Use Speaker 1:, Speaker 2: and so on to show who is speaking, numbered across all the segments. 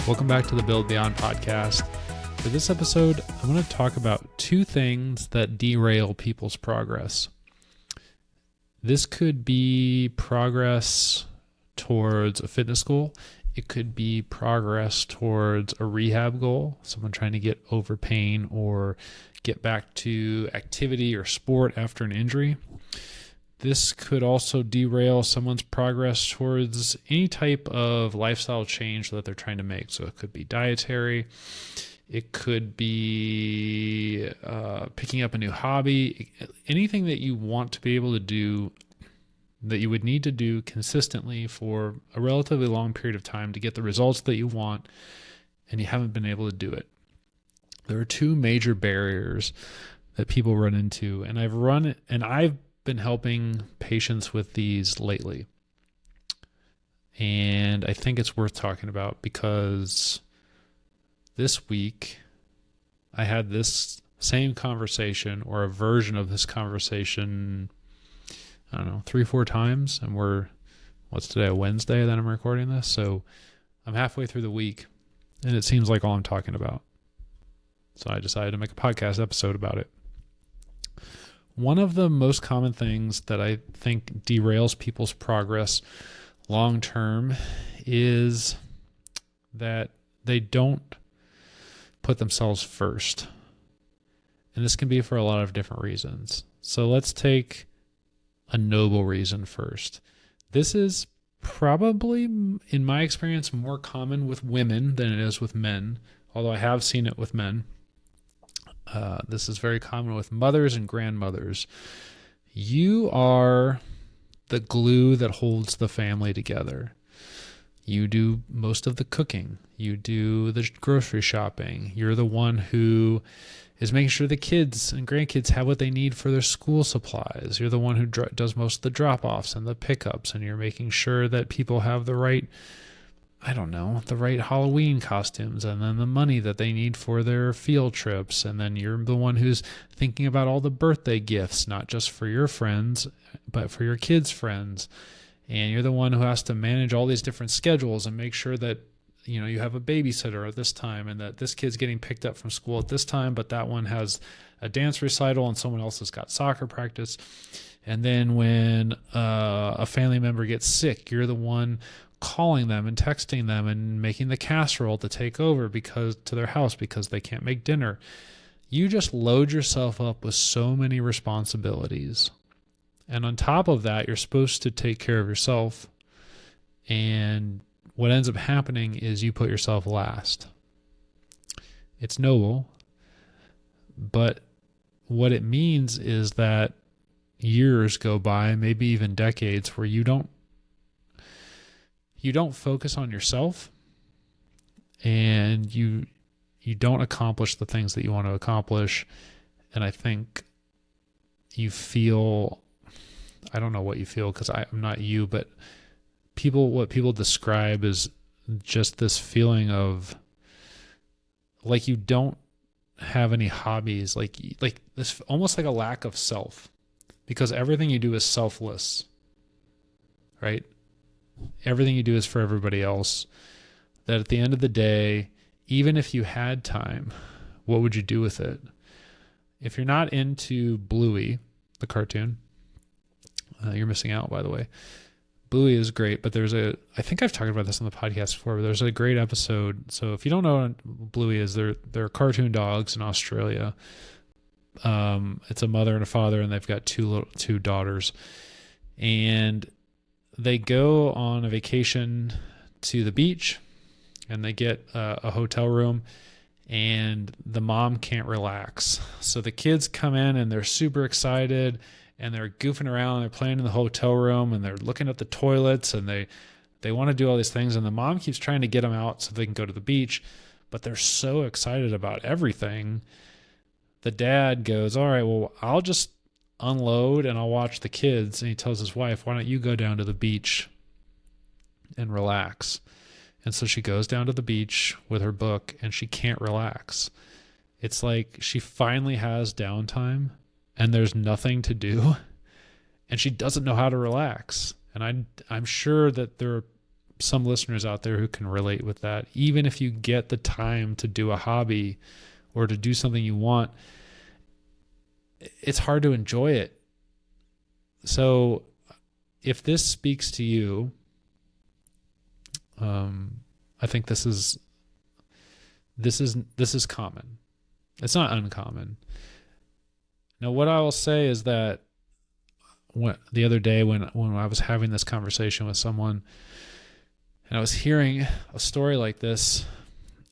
Speaker 1: Welcome back to the Build Beyond podcast. For this episode, I'm going to talk about two things that derail people's progress. This could be progress towards a fitness goal. It could be progress towards a rehab goal, someone trying to get over pain or get back to activity or sport after an injury. This could also derail someone's progress towards any type of lifestyle change that they're trying to make. So it could be dietary. It could be picking up a new hobby. Anything that you want to be able to do that you would need to do consistently for a relatively long period of time to get the results that you want, and you haven't been able to do it. There are two major barriers that people run into, and I've been helping patients with these lately. And I think it's worth talking about because this week I had this same conversation, or a version of this conversation, I don't know, 3-4 times. And what's today, a Wednesday that I'm recording this? So I'm halfway through the week and it seems like all I'm talking about. So I decided to make a podcast episode about it. One of the most common things that I think derails people's progress long term is that they don't put themselves first. And this can be for a lot of different reasons. So let's take a noble reason first. This is probably, in my experience, more common with women than it is with men, although I have seen it with men. This is very common with mothers and grandmothers. You are the glue that holds the family together. You do most of the cooking. You do the grocery shopping. You're the one who is making sure the kids and grandkids have what they need for their school supplies. You're the one who does most of the drop-offs and the pickups, and you're making sure that people have the right Halloween costumes, and then the money that they need for their field trips. And then you're the one who's thinking about all the birthday gifts, not just for your friends, but for your kids' friends. And you're the one who has to manage all these different schedules and make sure that, you have a babysitter at this time, and that this kid's getting picked up from school at this time, but that one has a dance recital and someone else has got soccer practice. And then when a family member gets sick, you're the one calling them and texting them and making the casserole to take over to their house because they can't make dinner. You just load yourself up with so many responsibilities. And on top of that, you're supposed to take care of yourself. And what ends up happening is you put yourself last. It's noble, but what it means is that years go by, maybe even decades, where you don't focus on yourself, and you don't accomplish the things that you want to accomplish. And I think you feel, I don't know what you feel because I'm not you, but what people describe is just this feeling of like you don't have any hobbies, like this, almost like a lack of self, because everything you do is selfless, right? Everything you do is for everybody else. That at the end of the day, even if you had time, what would you do with it? If you're not into Bluey, the cartoon, you're missing out, by the way. Bluey is great, but I think I've talked about this on the podcast before, but there's a great episode. So if you don't know what Bluey is, they're cartoon dogs in Australia. It's a mother and a father, and they've got two daughters. And they go on a vacation to the beach, and they get a hotel room, and the mom can't relax. So the kids come in and they're super excited, and they're goofing around, and they're playing in the hotel room, and they're looking at the toilets, and they want to do all these things. And the mom keeps trying to get them out so they can go to the beach, but they're so excited about everything. The dad goes, all right, well, I'll just unload and I'll watch the kids. And he tells his wife, why don't you go down to the beach and relax? And so she goes down to the beach with her book, and she can't relax. It's like she finally has downtime and there's nothing to do, and she doesn't know how to relax. And I'm sure that there are some listeners out there who can relate with that. Even if you get the time to do a hobby or to do something you want, it's hard to enjoy it. So if this speaks to you, I think this is common. It's not uncommon. Now, what I will say is that the other day when I was having this conversation with someone and I was hearing a story like this,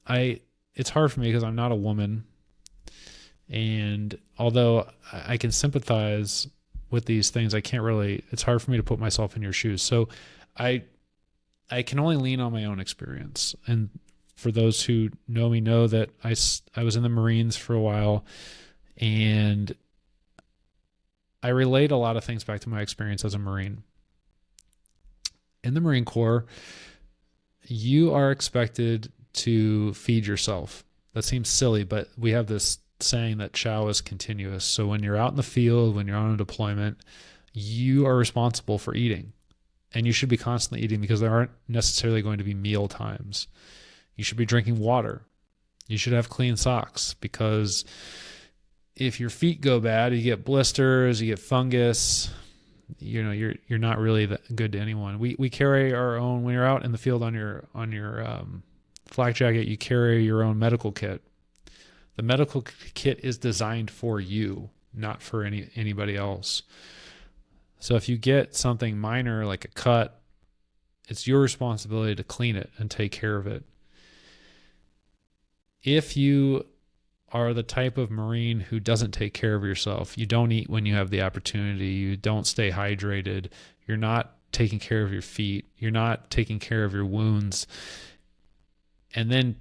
Speaker 1: it's hard for me because I'm not a woman. And although I can sympathize with these things, it's hard for me to put myself in your shoes. So I can only lean on my own experience. And for those who know me know that I was in the Marines for a while, and I relate a lot of things back to my experience as a Marine. In the Marine Corps, you are expected to feed yourself. That seems silly, but we have this saying that chow is continuous. So when you're out in the field, when you're on a deployment, you are responsible for eating. And you should be constantly eating because there aren't necessarily going to be meal times. You should be drinking water. You should have clean socks because if your feet go bad, you get blisters, you get fungus, you're not really that good to anyone. We carry our own, when you're out in the field on your flak jacket, you carry your own medical kit. The medical kit is designed for you, not for anybody else. So if you get something minor like a cut, it's your responsibility to clean it and take care of it. If you are the type of Marine who doesn't take care of yourself, you don't eat when you have the opportunity, you don't stay hydrated, you're not taking care of your feet, you're not taking care of your wounds, and then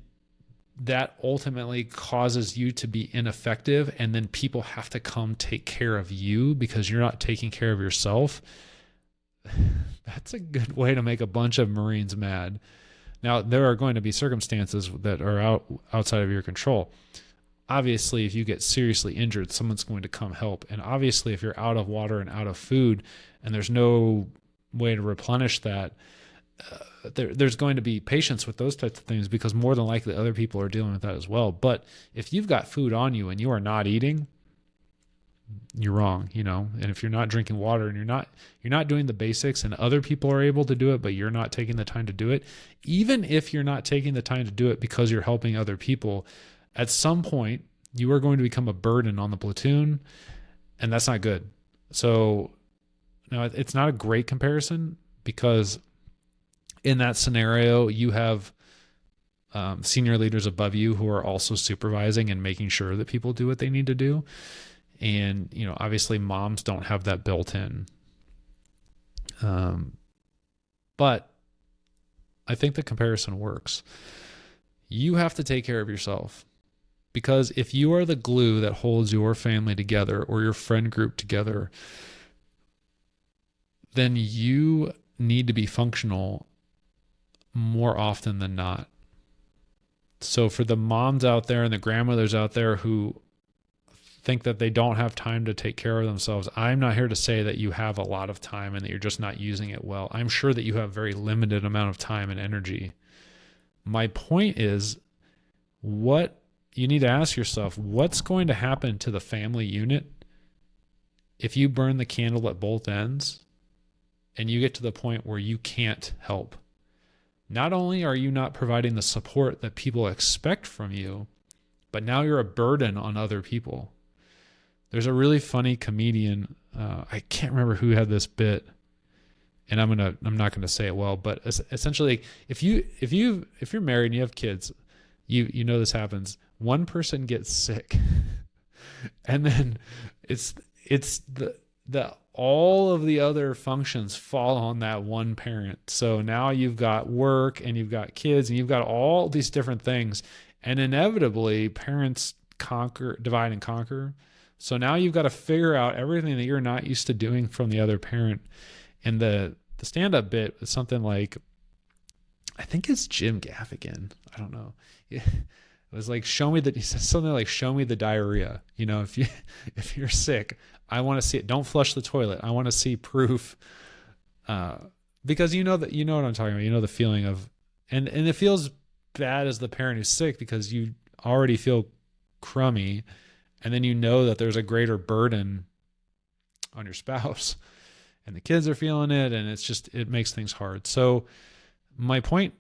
Speaker 1: that ultimately causes you to be ineffective, and then people have to come take care of you because you're not taking care of yourself. That's a good way to make a bunch of Marines mad. Now, there are going to be circumstances that are outside of your control. Obviously, if you get seriously injured, someone's going to come help. And obviously, if you're out of water and out of food and there's no way to replenish that, there's going to be patience with those types of things because more than likely other people are dealing with that as well. But if you've got food on you and you are not eating, you're wrong, and if you're not drinking water and you're not doing the basics and other people are able to do it, but you're not taking the time to do it, even if you're not taking the time to do it because you're helping other people, at some point you are going to become a burden on the platoon, and that's not good. So now it's not a great comparison because in that scenario, you have senior leaders above you who are also supervising and making sure that people do what they need to do. And, obviously moms don't have that built in. But I think the comparison works. You have to take care of yourself because if you are the glue that holds your family together or your friend group together, then you need to be functional more often than not. So for the moms out there and the grandmothers out there who think that they don't have time to take care of themselves, I'm not here to say that you have a lot of time and that you're just not using it well. I'm sure that you have very limited amount of time and energy. My point is, what you need to ask yourself, what's going to happen to the family unit if you burn the candle at both ends and you get to the point where you can't help? Not only are you not providing the support that people expect from you, but now you're a burden on other people. There's a really funny comedian. I can't remember who had this bit, and I'm not gonna say it well, but essentially, if you're married and you have kids, you know this happens. One person gets sick, and then it's the all of the other functions fall on that one parent. So now you've got work and you've got kids and you've got all these different things, and inevitably parents divide and conquer. So now you've got to figure out everything that you're not used to doing from the other parent. And the stand-up bit is something like, I think it's Jim Gaffigan. I don't know. It was like, he said something like, show me the diarrhea. If you're sick, I want to see it. Don't flush the toilet. I want to see proof Because you know what I'm talking about. You know the feeling of, and it feels bad as the parent who's sick because you already feel crummy, and then you know that there's a greater burden on your spouse, and the kids are feeling it, and it makes things hard. So my point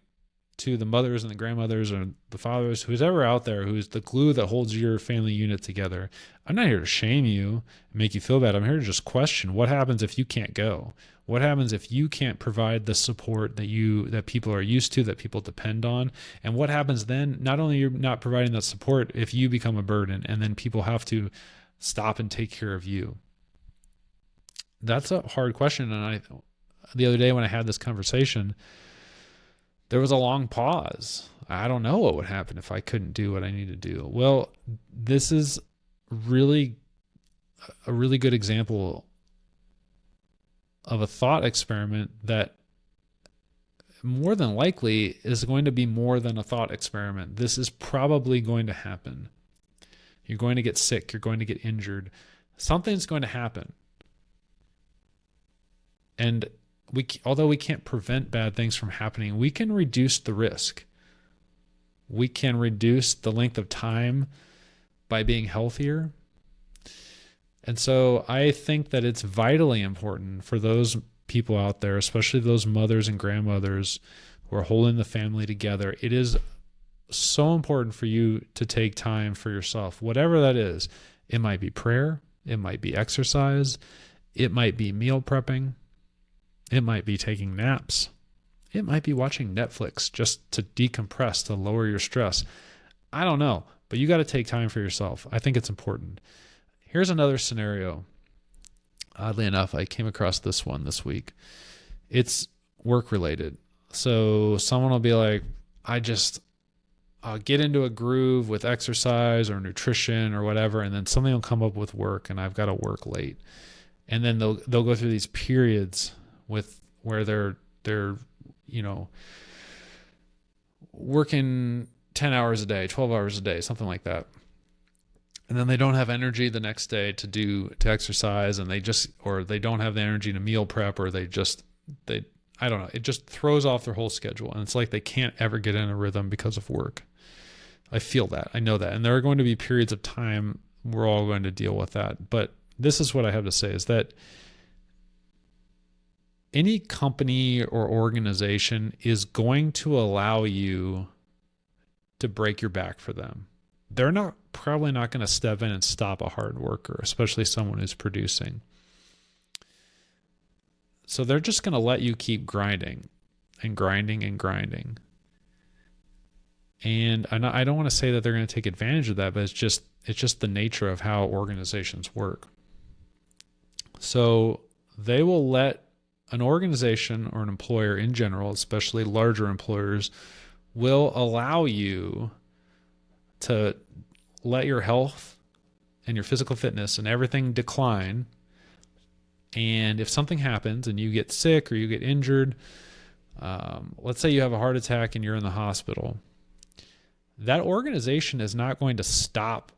Speaker 1: to the mothers and the grandmothers or the fathers, who's ever out there, who's the glue that holds your family unit together. I'm not here to shame you and make you feel bad. I'm here to just question what happens if you can't go. What happens if you can't provide the support that people are used to, that people depend on? And what happens then? Not only you're not providing that support, if you become a burden and then people have to stop and take care of you. That's a hard question. And the other day when I had this conversation, there was a long pause. I don't know what would happen if I couldn't do what I need to do. Well, this is a really good example of a thought experiment that more than likely is going to be more than a thought experiment. This is probably going to happen. You're going to get sick. You're going to get injured. Something's going to happen. And although we can't prevent bad things from happening, we can reduce the risk. We can reduce the length of time by being healthier. And so I think that it's vitally important for those people out there, especially those mothers and grandmothers who are holding the family together. It is so important for you to take time for yourself, whatever that is. It might be prayer. It might be exercise. It might be meal prepping. It might be taking naps. It might be watching Netflix just to decompress, to lower your stress. I don't know, but you got to take time for yourself. I think it's important. Here's another scenario. Oddly enough, I came across this one this week. It's work related. So someone will be like, I'll get into a groove with exercise or nutrition or whatever, and then something will come up with work and I've got to work late. And then they'll go through these periods where they're working 10 hours a day, 12 hours a day, something like that. And then they don't have energy the next day to exercise, and they don't have the energy to meal prep, or I don't know. It just throws off their whole schedule. And it's like they can't ever get in a rhythm because of work. I feel that. I know that. And there are going to be periods of time we're all going to deal with that. But this is what I have to say is that any company or organization is going to allow you to break your back for them. They're probably not going to step in and stop a hard worker, especially someone who's producing. So they're just going to let you keep grinding and grinding and grinding. And I don't want to say that they're going to take advantage of that, but it's just the nature of how organizations work. So they will let an organization or an employer in general, especially larger employers, will allow you to let your health and your physical fitness and everything decline. And if something happens and you get sick or you get injured, let's say you have a heart attack and you're in the hospital, that organization is not going to stop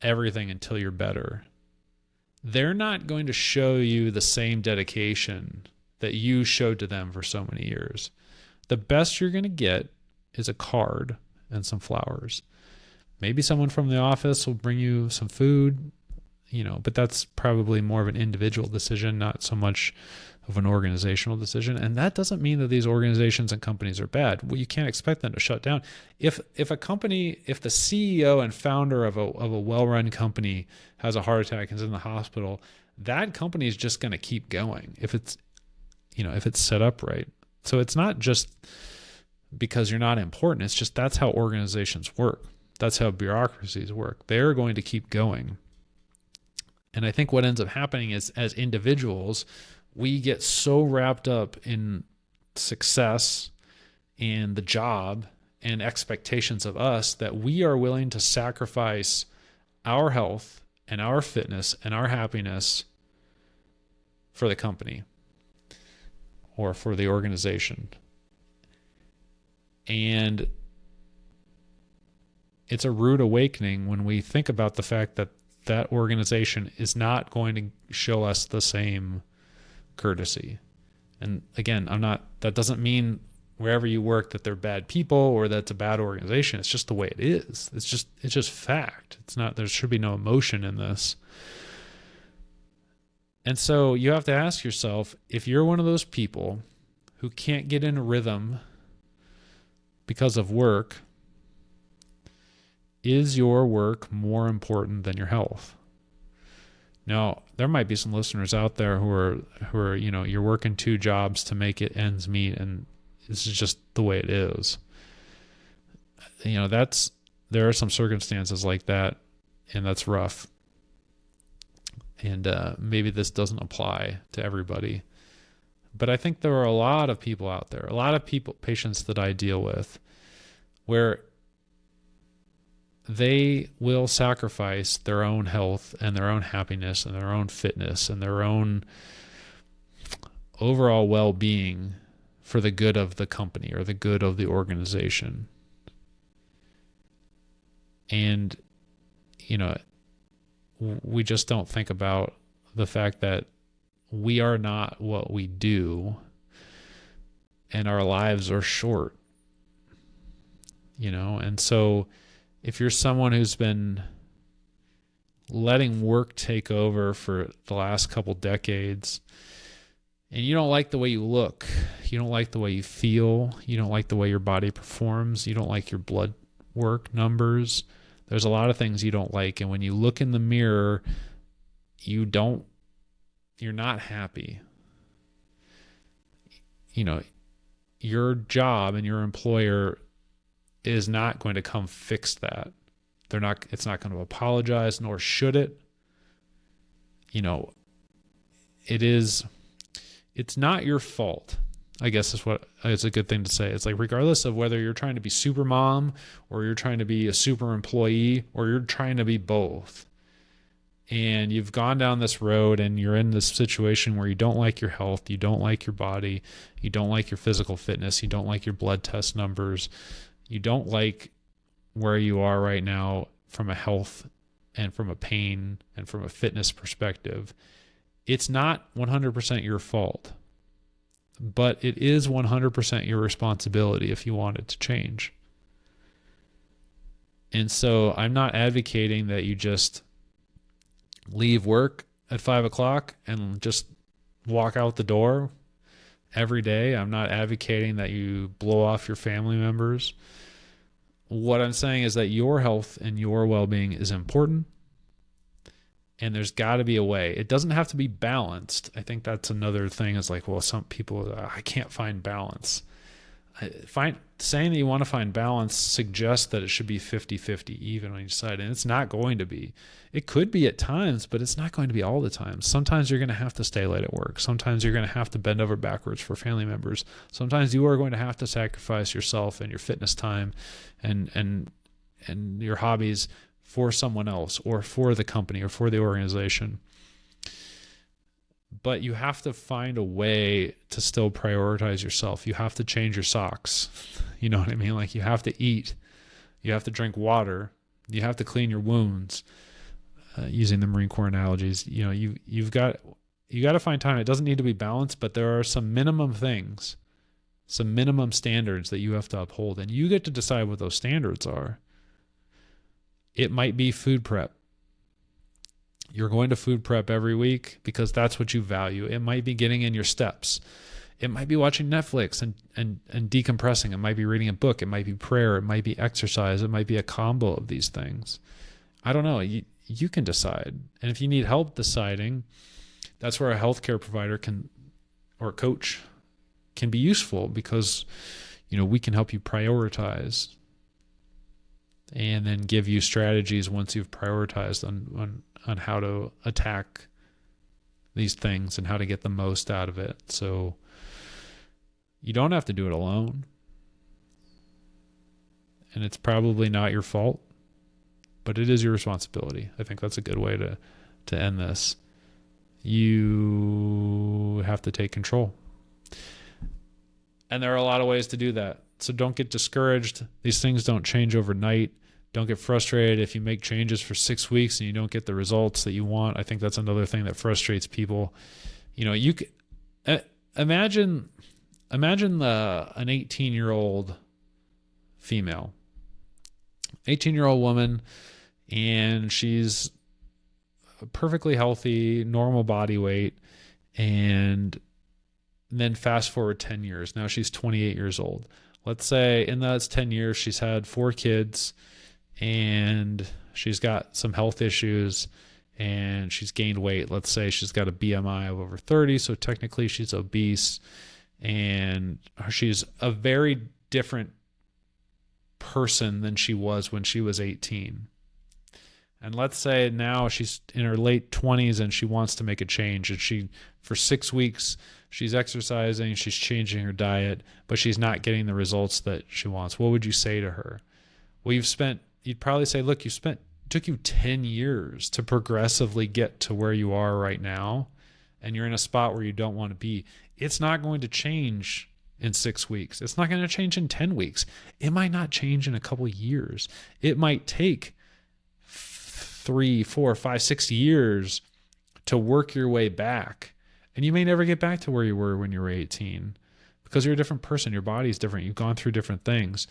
Speaker 1: everything until you're better. They're not going to show you the same dedication that you showed to them for so many years. The best you're going to get is a card and some flowers. Maybe someone from the office will bring you some food, but that's probably more of an individual decision, not so much of an organizational decision. And that doesn't mean that these organizations and companies are bad. Well, you can't expect them to shut down. If the CEO and founder of a well-run company has a heart attack and is in the hospital, that company is just going to keep going if it's set up right. So it's not just because you're not important. It's just that's how organizations work. That's how bureaucracies work. They're going to keep going. And I think what ends up happening is, as individuals, we get so wrapped up in success and the job and expectations of us that we are willing to sacrifice our health and our fitness and our happiness for the company or for the organization. And it's a rude awakening when we think about the fact that that organization is not going to show us the same courtesy. And again, that doesn't mean wherever you work that they're bad people or that's a bad organization. It's just the way it is. It's just fact. There should be no emotion in this. And so you have to ask yourself, if you're one of those people who can't get in a rhythm because of work, is your work more important than your health? Now, there might be some listeners out there who are, you're working 2 jobs to make it ends meet, and this is just the way it is. There are some circumstances like that, and that's rough. And maybe this doesn't apply to everybody. But I think there are a lot of people out there, patients that I deal with, where they will sacrifice their own health and their own happiness and their own fitness and their own overall well-being for the good of the company or the good of the organization. And, we just don't think about the fact that we are not what we do, and our lives are short, and so if you're someone who's been letting work take over for the last couple decades, and you don't like the way you look, you don't like the way you feel, you don't like the way your body performs, you don't like your blood work numbers, there's a lot of things you don't like. And when you look in the mirror, you're not happy. Your job and your employer is not going to come fix that. It's not going to apologize, nor should it. It's not your fault, I guess is a good thing to say. It's like, regardless of whether you're trying to be super mom or you're trying to be a super employee or you're trying to be both, and you've gone down this road and you're in this situation where you don't like your health, you don't like your body, you don't like your physical fitness, you don't like your blood test numbers, you don't like where you are right now from a health and from a pain and from a fitness perspective, it's not 100% your fault. But it is 100% your responsibility if you want it to change. And so I'm not advocating that you just leave work at 5:00 and just walk out the door every day. I'm not advocating that you blow off your family members. What I'm saying is that your health and your well-being is important. And there's got to be a way. It doesn't have to be balanced. I think that's another thing. Is like, well, some people, I can't find balance. Saying that you want to find balance suggests that it should be 50-50 even on each side. And it's not going to be. It could be at times, but it's not going to be all the time. Sometimes you're going to have to stay late at work. Sometimes you're going to have to bend over backwards for family members. Sometimes you are going to have to sacrifice yourself and your fitness time and your hobbies for someone else or for the company or for the organization. But you have to find a way to still prioritize yourself. You have to change your socks. You know what I mean? Like, you have to eat, you have to drink water, you have to clean your wounds, using the Marine Corps analogies. You've got to find time. It doesn't need to be balanced, but there are some minimum things, some minimum standards that you have to uphold, and you get to decide what those standards are. It might be food prep. You're going to food prep every week because that's what you value. It might be getting in your steps. It might be watching Netflix and decompressing. It might be reading a book. It might be prayer. It might be exercise. It might be a combo of these things. I don't know. You can decide. And if you need help deciding, that's where a healthcare provider or coach can be useful, because, we can help you prioritize and then give you strategies once you've prioritized on how to attack these things and how to get the most out of it. So you don't have to do it alone. And it's probably not your fault, but it is your responsibility. I think that's a good way to end this. You have to take control. And there are a lot of ways to do that. So don't get discouraged. These things don't change overnight. Don't get frustrated if you make changes for 6 weeks and you don't get the results that you want. I think that's another thing that frustrates people. imagine an 18-year-old female, 18-year-old woman, and she's perfectly healthy, normal body weight, and then fast forward 10 years. Now she's 28 years old. Let's say in those 10 years, she's had 4 kids, and she's got some health issues, and she's gained weight. Let's say she's got a BMI of over 30, so technically she's obese, and she's a very different person than she was when she was 18. And let's say now she's in her late 20s and she wants to make a change, and for 6 weeks, she's exercising, she's changing her diet, but she's not getting the results that she wants. What would you say to her? Well, you'd probably say, look, it took you 10 years to progressively get to where you are right now, and you're in a spot where you don't want to be. It's not going to change in 6 weeks. It's not going to change in 10 weeks. It might not change in a couple of years. It might take 3, 4, 5, 6 years to work your way back. And you may never get back to where you were when you were 18 because you're a different person. Your body's different. You've gone through different things.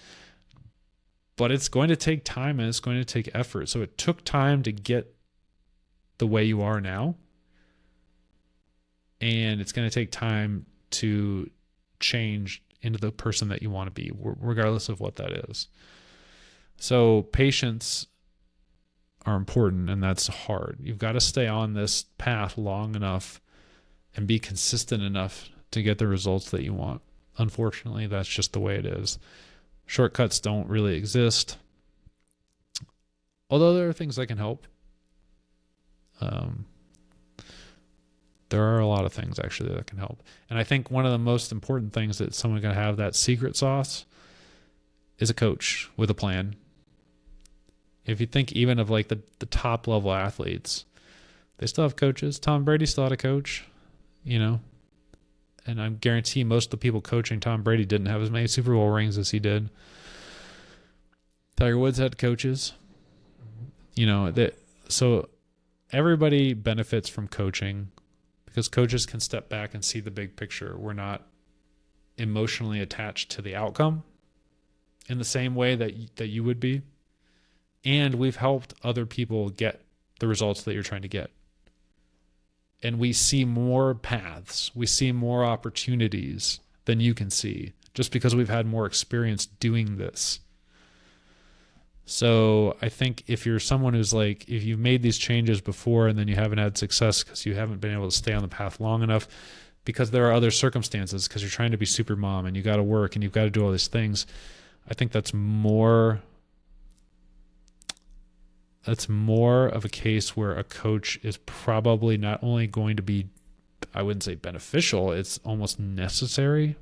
Speaker 1: But it's going to take time and it's going to take effort. So it took time to get the way you are now. And it's going to take time to change into the person that you want to be, regardless of what that is. So patience are important, and that's hard. You've got to stay on this path long enough and be consistent enough to get the results that you want. Unfortunately, that's just the way it is. Shortcuts don't really exist. Although there are things that can help. There are a lot of things actually that can help. And I think one of the most important things that someone can have, that secret sauce, is a coach with a plan. If you think even of like the top level athletes, they still have coaches. Tom Brady still had a coach, and I guarantee most of the people coaching Tom Brady didn't have as many Super Bowl rings as he did. Tiger Woods had coaches, so everybody benefits from coaching because coaches can step back and see the big picture. We're not emotionally attached to the outcome in the same way that you would be. And we've helped other people get the results that you're trying to get. And we see more paths. We see more opportunities than you can see just because we've had more experience doing this. So I think if you're someone who's like, if you've made these changes before and then you haven't had success because you haven't been able to stay on the path long enough because there are other circumstances, because you're trying to be super mom and you got to work and you've got to do all these things, I think that's more of a case where a coach is probably not only going to be, I wouldn't say beneficial, it's almost necessary.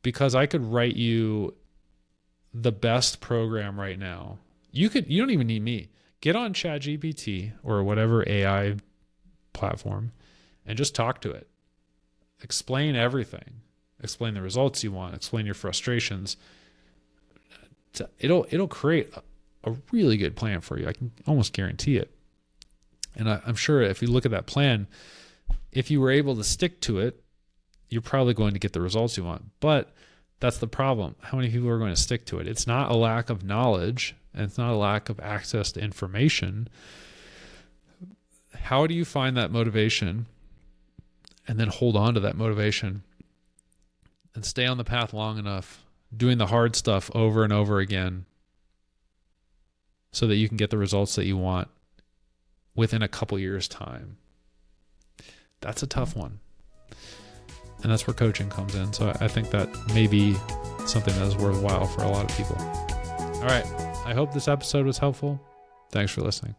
Speaker 1: Because I could write you the best program right now. You don't even need me. Get on ChatGPT or whatever AI platform and just talk to it. Explain everything. Explain the results you want. Explain your frustrations. It'll create a really good plan for you. I can almost guarantee it. And I'm sure if you look at that plan, if you were able to stick to it, you're probably going to get the results you want. But that's the problem. How many people are going to stick to it? It's not a lack of knowledge, and it's not a lack of access to information. How do you find that motivation and then hold on to that motivation and stay on the path long enough, doing the hard stuff over and over again, so that you can get the results that you want within a couple years' time? That's a tough one. And that's where coaching comes in. So I think that may be something that is worthwhile for a lot of people. All right. I hope this episode was helpful. Thanks for listening.